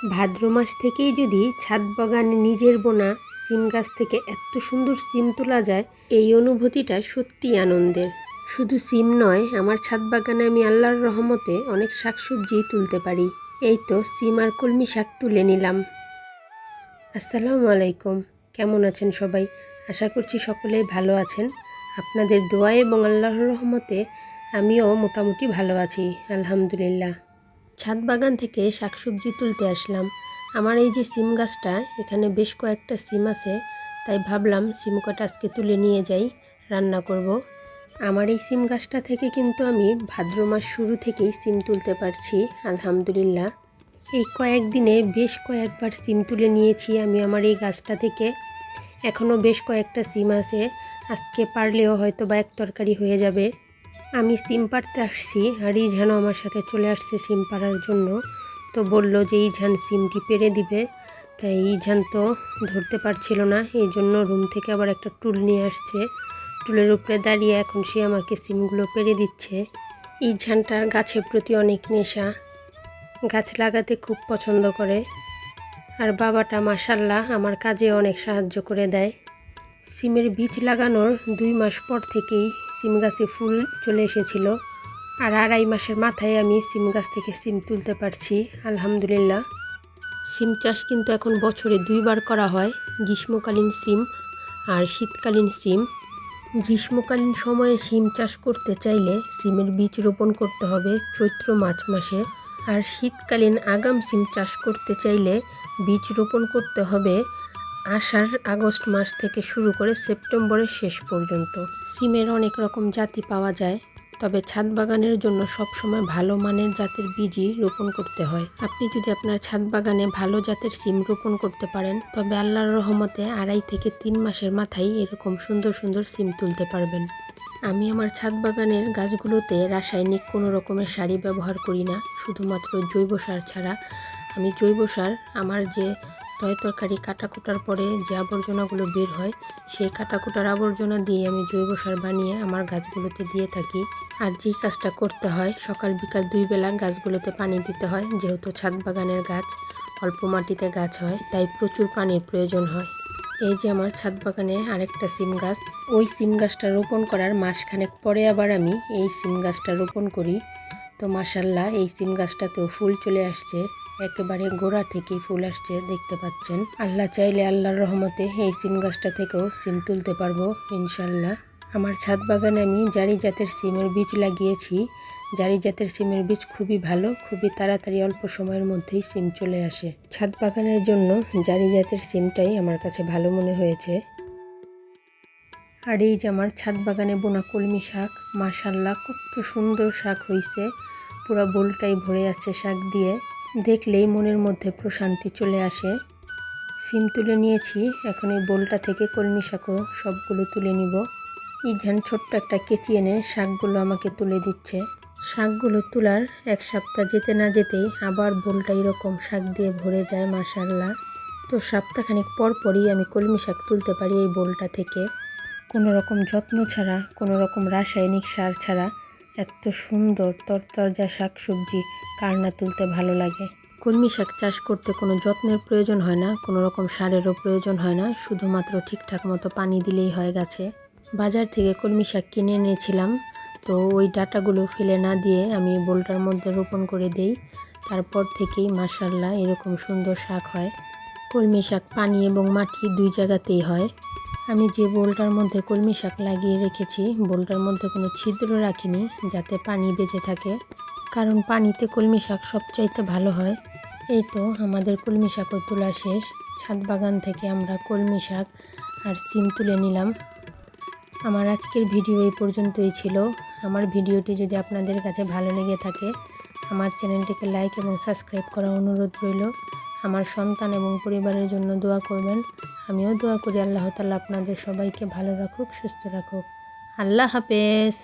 ভাদ্র মাস থেকেই যদি ছাদ বাগানে নিজের বোনা সিম গাছ থেকে এত সুন্দর সিম তোলা যায়, এই অনুভূতিটা সত্যিই আনন্দের। শুধু সিম নয়, আমার ছাদ বাগানে আমি আল্লাহর রহমতে অনেক শাকসবজি তুলতে পারি। এই তো সিম আর কলমি শাক তুলে নিলাম। আসসালামু আলাইকুম, কেমন আছেন সবাই? আশা করছি সকলেই ভালো আছেন। আপনাদের দোয়া এবং আল্লাহর রহমতে আমিও মোটামুটি ভালো আছি, আলহামদুলিল্লাহ। ছাদ বাগান থেকে শাকসবজি তুলতে আসলাম। আমার এই যে সিম গাছটা, এখানে বেশ কয়েকটা সিম আছে, তাই ভাবলাম সিম কটা আজকে তুলে নিয়ে যাই, রান্না করব। আমার এই সিম গাছটা থেকে কিন্তু আমি ভাদ্র মাস শুরু থেকেই সিম তুলতে পারছি, আলহামদুলিল্লাহ। এই কয়েকদিনে বেশ কয়েকবার সিম তুলে নিয়েছি আমি আমার এই গাছটা থেকে। এখনও বেশ কয়েকটা সিম আছে, আজকে পারলেও হয়তো বা এক তরকারি হয়ে যাবে। আমি সিম পাড়তে আসছি আর ইঝানও আমার সাথে চলে আসছে সিম পাড়ার জন্য। তো বলল যে ইঝান সিমটি পেড়ে দিবে, তাই ইঝান তো ধরতে পারছিল না, এই জন্য রুম থেকে আবার একটা টুল নিয়ে আসছে। টুলের উপরে দাঁড়িয়ে এখন সে আমাকে সিমগুলো পেড়ে দিচ্ছে। ইঝানটার গাছের প্রতি অনেক নেশা, গাছ লাগাতে খুব পছন্দ করে। আর বাবাটা মাশাল্লাহ আমার কাজে অনেক সাহায্য করে দেয়। সিমের বীজ লাগানোর 2 মাস পর থেকেই সিম গাছে ফুল চলে এসেছিল, আর 2.5 মাসের মাথায় আমি সিম গাছ থেকে সিম তুলতে পারছি, আলহামদুলিল্লাহ। সিম চাষ কিন্তু এখন বছরে 2 বার করা হয়, গ্রীষ্মকালীন সিম আর শীতকালীন সিম। গ্রীষ্মকালীন সময়ে সিম চাষ করতে চাইলে সিমের বীজ রোপণ করতে হবে চৈত্র মার্চ মাসে, আর শীতকালীন আগাম সিম চাষ করতে চাইলে বীজ রোপণ করতে হবে আষাঢ় আগস্ট মাস থেকে শুরু করে সেপ্টেম্বরের শেষ পর্যন্ত। সিমের অনেক রকম জাতি পাওয়া যায়, তবে ছাদ বাগানের জন্য সবসময় ভালো মানের জাতের বীজই রোপণ করতে হয়। আপনি যদি আপনার ছাদ বাগানে ভালো জাতের সিম রোপণ করতে পারেন, তবে আল্লাহর রহমতে 2.5 থেকে 3 মাসের মাথায় এরকম সুন্দর সুন্দর সিম তুলতে পারবেন। আমি আমার ছাদ বাগানের গাছগুলোতে রাসায়নিক কোনো রকমের সার ব্যবহার করি না, শুধুমাত্র জৈব সার ছাড়া। আমি জৈব সার আমার যে তরকারি কাটাকুটার পরে যে আবর্জনাগুলো বের হয়, সেই কাটাকুটার আবর্জনা দিয়ে আমি জৈব সার বানিয়ে আমার গাছগুলোতে দিয়ে থাকি। আর যেই কাজটা করতে হয়, সকাল বিকাল 2 বেলা গাছগুলোতে পানি দিতে হয়, যেহেতু ছাদ বাগানের গাছ অল্প মাটিতে গাছ হয়, তাই প্রচুর পানির প্রয়োজন হয়। এই যে আমার ছাদ বাগানে আরেকটা সিম গাছ, ওই সিম গাছটা রোপণ করার মাসখানেক পরে আবার আমি এই সিম গাছটা রোপণ করি। তো মাশাল্লাহ এই সিম গাছটাতেও ফুল চলে আসছে, একেবারে গোড়া থেকেই ফুল আসছে, দেখতে পাচ্ছেন। আল্লাহ চাইলে আল্লাহর রহমতে এই সিম গাছটা থেকেও সিম তুলতে পারবো ইনশাল্লাহ। আমার ছাদ বাগানে আমি জারি জাতের সিমের বীজ লাগিয়েছি। জারি জাতের সিমের বীজ খুবই ভালো, খুবই তাড়াতাড়ি অল্প সময়ের মধ্যেই সিম চলে আসে। ছাদ বাগানের জন্য জারি জাতের সিমটাই আমার কাছে ভালো মনে হয়েছে। আর এই যে আমার ছাদ বাগানে বোনা কলমি শাক, মাশাল্লাহ কত সুন্দর শাক হয়েছে, পুরো বোলটাই ভরে আছে শাক দিয়ে, দেখলেই মনের মধ্যে প্রশান্তি চলে আসে। সিম তুলে নিয়েছি, এখন এই বোলটা থেকে কলমি শাকও সবগুলো তুলে নিব। ইঝান ছোট্ট একটা কেচি এনে শাকগুলো আমাকে তুলে দিচ্ছে। শাকগুলো তোলার 1 সপ্তাহ যেতে না যেতেই আবার বোলটা এরকম শাক দিয়ে ভরে যায়, মাশাল্লাহ। তো সপ্তাহখানিক পর পরই আমি কলমি শাক তুলতে পারি এই বোলটা থেকে, কোনো রকম যত্ন ছাড়া, কোনো রকম রাসায়নিক সার ছাড়া। এত সুন্দর তরতাজা শাক সবজি কার না তুলতে ভালো লাগে। কলমি শাক চাষ করতে কোনো যত্নের প্রয়োজন হয় না, কোনো রকম সারেরও প্রয়োজন হয় না, শুধুমাত্র ঠিকঠাক মতো পানি দিলেই হয় গাছে। বাজার থেকে কলমি শাক কিনে এনেছিলাম, তো ওই ডাঁটাগুলো ফেলে না দিয়ে আমি বোলটার মধ্যে রোপণ করে দেই, তারপর থেকেই মাশাল্লাহ এরকম সুন্দর শাক হয়। কলমি শাক পানি এবং মাটি 2 জায়গাতেই হয়। আমি যে বোলটার মধ্যে কলমি শাক লাগিয়ে রেখেছি, বোলটার মধ্যে কোনো ছিদ্র রাখিনি যাতে পানি বেঁচে থাকে, কারণ পানিতে কলমি শাক সবচাইতে ভালো হয়। এই তো আমাদের কলমি শাকও তোলা শেষ। ছাদ বাগান থেকে আমরা কলমি শাক আর সিম তুলে নিলাম। আমার আজকের ভিডিও এই পর্যন্তই ছিল। আমার ভিডিওটি যদি আপনাদের কাছে ভালো লেগে থাকে, আমার চ্যানেলটিকে লাইক এবং সাবস্ক্রাইব করার অনুরোধ রইল। আমার সন্তান এবং পরিবারের জন্য দোয়া করবেন। আমিও দোয়া করি আল্লাহ তাআলা আপনাদের সবাইকে ভালো রাখুক, সুস্থ রাখুক। আল্লাহ হাফেজ।